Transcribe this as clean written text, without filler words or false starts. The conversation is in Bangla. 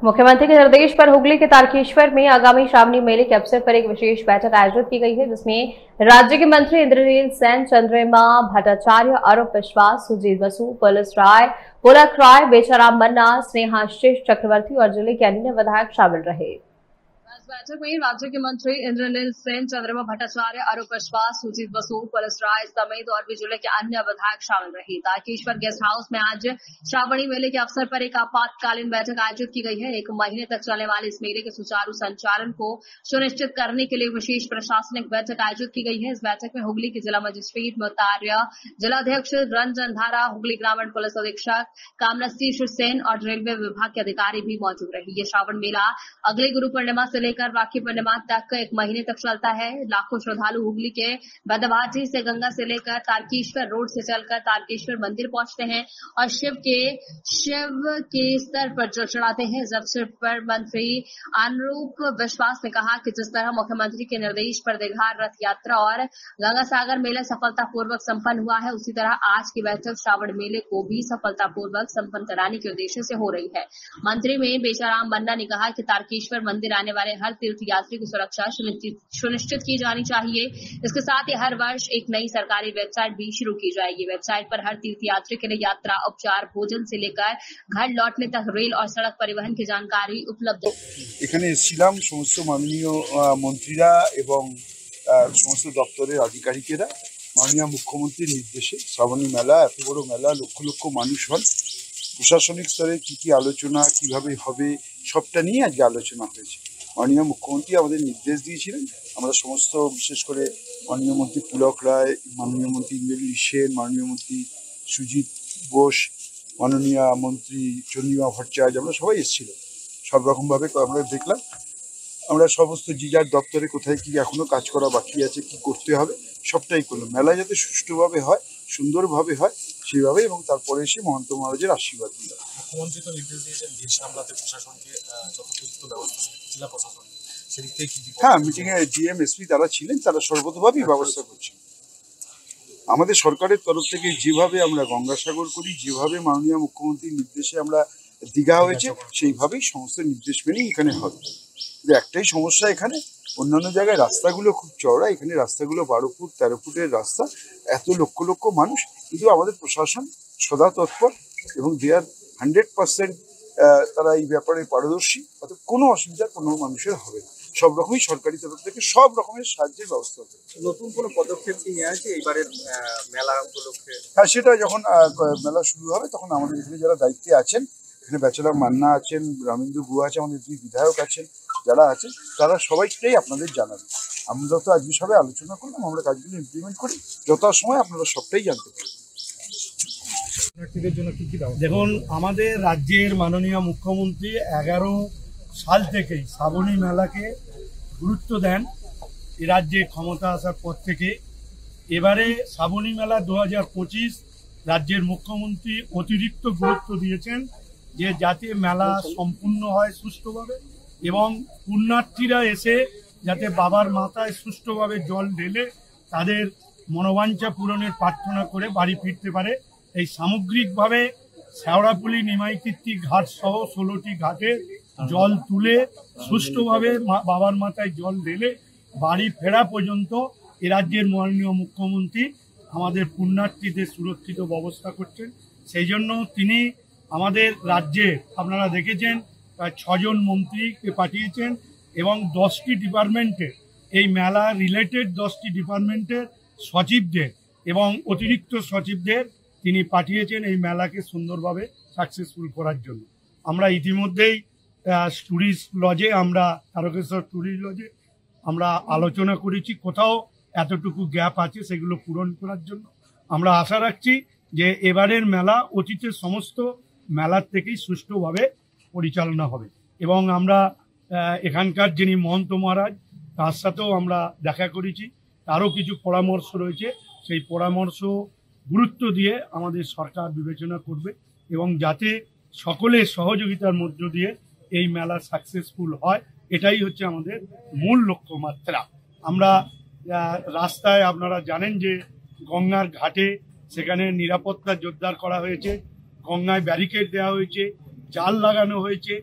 मुख्यमंत्री के निर्देश पर हुगली के तारकेश्वर में आगामी श्रावणी मेले के अवसर पर एक विशेष बैठक आयोजित की गई है, जिसमें राज्य के मंत्री इंद्रनील सेन, चंद्रमा भट्टाचार्य, अरूप विश्वास, सुजीत बसु, पुलिस राय, पुलक राय, बेचाराम मन्ना, स्नेहाशीष चक्रवर्ती और जिले के अन्य विधायक शामिल रहे। इस बैठक में राज्य के मंत्री इंद्रनील सेन, चंद्रमा भट्टाचार्य, अरूप विश्वास, सुजीत बसु, पुलिस राय समेत और भी जिले के अन्य विधायक शामिल रहे। तारकेश्वर गेस्ट हाउस में आज श्रावणी मेले के अवसर पर एक आपातकालीन बैठक आयोजित की गई है। 1 महीने तक चलने वाले इस मेले के सुचारू संचालन को सुनिश्चित करने के लिए विशेष प्रशासनिक बैठक आयोजित की गई है। इस बैठक में हुगली के जिला मजिस्ट्रेट मोतार्य, जिलाध्यक्ष रंजन धारा, हुगली ग्रामीण पुलिस अधीक्षक कामनाशीष सेन और रेलवे विभाग के अधिकारी भी मौजूद रहे। ये श्रावण मेला अगले गुरु पूर्णिमा से लेकर राखी पूर्णिमा तक 1 महीने तक चलता है। लाखों श्रद्धालु हुगली के बदभाटी से गंगा से लेकर तारकेश्वर रोड से चलकर तारकेश्वर मंदिर पहुंचते हैं और शिव के स्तर पर जल चढ़ाते हैं। इस अवसर पर मंत्री अरूप विश्वास ने कहा कि जिस तरह मुख्यमंत्री के निर्देश पर दीघार रथ यात्रा और गंगा सागर मेला सफलतापूर्वक संपन्न हुआ है, उसी तरह आज की बैठक श्रावण मेले को भी सफलतापूर्वक संपन्न कराने के उद्देश्य से हो रही है। मंत्री में बेचाराम मन्ना ने कहा कि तारकेश्वर मंदिर आने वाले हर तीर्थ यात्री की सुरक्षा सुनिश्चित की जानी चाहिए। इसके साथ ही हर वर्ष एक नई सरकारी वेबसाइट भी शुरू की जाएगी। वेबसाइट पर हर तीर्थ यात्री के लिए यात्रा, उपचार, भोजन से लेकर घर लौटने तक रेल और सड़क परिवहन की जानकारी उपलब्ध है। এখানে ছিলাম সমস্ত মাননীয় মন্ত্রীরা এবং সমস্ত দপ্তরের আধিকারিকেরা মাননীয় মুখ্যমন্ত্রীর নির্দেশে শ্রাবণী মেলা, এত বড় মেলা, লক্ষ লক্ষ মানুষ হন, প্রশাসনিক স্তরে কি আলোচনা কিভাবে হবে সবটা নিয়ে আজকে আলোচনা হয়েছে। মাননীয় মুখ্যমন্ত্রী আমাদের নির্দেশ দিয়েছিলেন, আমরা সমস্ত বিশেষ করে মাননীয় মন্ত্রী পুলক রায়, মাননীয় মন্ত্রী ইন্দ্রনীল সেন, মাননীয় মন্ত্রী সুজিত বোস, মাননীয় মন্ত্রী চন্দ্রিমা ভট্টাচার্য, আমরা সবাই এসেছিল। সব রকমভাবে আমরা দেখলাম, আমরা সমস্ত যার দপ্তরে কোথায় কি এখনো কাজ করা বাকি আছে, কি করতে হবে সবটাই করলাম। মেলা যাতে সুষ্ঠুভাবে হয়, সুন্দরভাবে হয় সেইভাবে, এবং তারপরে এসে মহন্ত মহারাজের আশীর্বাদ দিলাম। মুখ্যমন্ত্রী তো নির্দেশ দিয়েছেন ভিড় সামলাতে প্রশাসনকে যথোপযুক্ত ব্যবস্থা, জেলা প্রশাসন সেদিক থেকে কি? হ্যাঁ, মিটিংয়ে ডিএম এসপি তারা ছিলেন, তারা সর্বতভাবেই ব্যবস্থা করছেন। আমাদের সরকারের তরফ থেকে যেভাবে আমরা গঙ্গাসাগর করি, যেভাবে মাননীয় মুখ্যমন্ত্রীর নির্দেশে আমরা দীঘা হয়েছে, সেইভাবেই সমস্ত নির্দেশ মেনেই এখানে হবে। একটাই সমস্যা, এখানে অন্যান্য জায়গায় রাস্তাগুলো খুব চওড়া, এখানে রাস্তাগুলো 12 ফুট 13 ফুটের রাস্তা, এত লক্ষ লক্ষ মানুষ, কিন্তু আমাদের প্রশাসন সদা তৎপর এবং দে আর 100% তারা এই ব্যাপারে পারদর্শী, অর্থাৎ কোনো অসুবিধা কোনো মানুষের হবে না। সব রকমই সরকারি তরফ থেকে সব রকমের সাহায্যের ব্যবস্থা হবে। নতুন কোনো পদক্ষেপ কি নেওয়া আছে এইবারের মেলা উপলক্ষে? হ্যাঁ, সেটা যখন মেলা শুরু হবে তখন আমাদের এখানে যারা দায়িত্বে আছেন, এখানে বেচারাম মান্না আছেন, রামেন্দ্র গুহা আছে, আমাদের 2 বিধায়ক আছেন, যারা আছেন তারা সবাইটাই আপনাদের জানাবেন। আমরা তো আজকে সবাই আলোচনা করলাম, আমরা কাজগুলো ইমপ্লিমেন্ট করি, যথাসময় আপনারা সবটাই জানতে পারবেন। দেখুন, আমাদের রাজ্যের মাননীয় মুখ্যমন্ত্রী 11 সাল থেকেই শ্রাবণী মেলাকে গুরুত্ব দেন। এ রাজ্যে ক্ষমতা আসার পর থেকে এবারে শ্রাবণী মেলা 2025 রাজ্যের মুখ্যমন্ত্রী অতিরিক্ত গুরুত্ব দিয়েছেন যে যাতে মেলা সম্পূর্ণ হয় সুষ্ঠুভাবে এবং পুণ্যার্থীরা এসে যাতে বাবার মাথায় সুষ্ঠুভাবে জল ঢেলে তাদের মনোবাঞ্ছা পূরণের প্রার্থনা করে বাড়ি ফিরতে পারে। এই সামগ্রিকভাবে শেওড়াপুলি নিমাইকীর্তি ঘাট সহ 16টি ঘাটে জল তুলে সুষ্ঠুভাবে বাবার মাথায় জল ঢেলে বাড়ি ফেরা পর্যন্ত এ রাজ্যের মাননীয় মুখ্যমন্ত্রী আমাদের পুণ্যার্থীদের সুরক্ষিত ব্যবস্থা করছেন। সেই জন্য তিনি আমাদের রাজ্যে আপনারা দেখেছেন প্রায় 6 জন মন্ত্রীকে পাঠিয়েছেন এবং 10টি ডিপার্টমেন্টে এই মেলা রিলেটেড 10টি ডিপার্টমেন্টের সচিবদের এবং অতিরিক্ত সচিবদের তিনি পাঠিয়েছেন এই মেলাকে সুন্দরভাবে সাকসেসফুল করার জন্য। আমরা ইতিমধ্যেই ট্যুরিস্ট লজে, আমরা তারকেশ্বর ট্যুরিস্ট লজে আমরা আলোচনা করেছি, কোথাও এতটুকু গ্যাপ আছে সেগুলো পূরণ করার জন্য। আমরা আশা রাখছি যে এবারের মেলা অতীতের সমস্ত মেলার থেকেই সুষ্ঠুভাবে পরিচালনা হবে এবং আমরা এখানকার যিনি মহন্ত মহারাজ তার সাথেও আমরা দেখা করেছি, তারও কিছু পরামর্শ রয়েছে, সেই পরামর্শ গুরুত্ব দিয়ে আমাদের সরকার বিবেচনা করবে এবং যাতে সকলের সহযোগিতার মধ্য দিয়ে এই মেলা সাকসেসফুল হয়, এটাই হচ্ছে আমাদের মূল লক্ষ্যমাত্রা। আমরা রাস্তায় আপনারা জানেন যে গঙ্গার ঘাটে সেখানে নিরাপত্তা জোরদার করা হয়েছে, গঙ্গায় ব্যারিকেড দেওয়া হয়েছে, জাল লাগানো হয়েছে,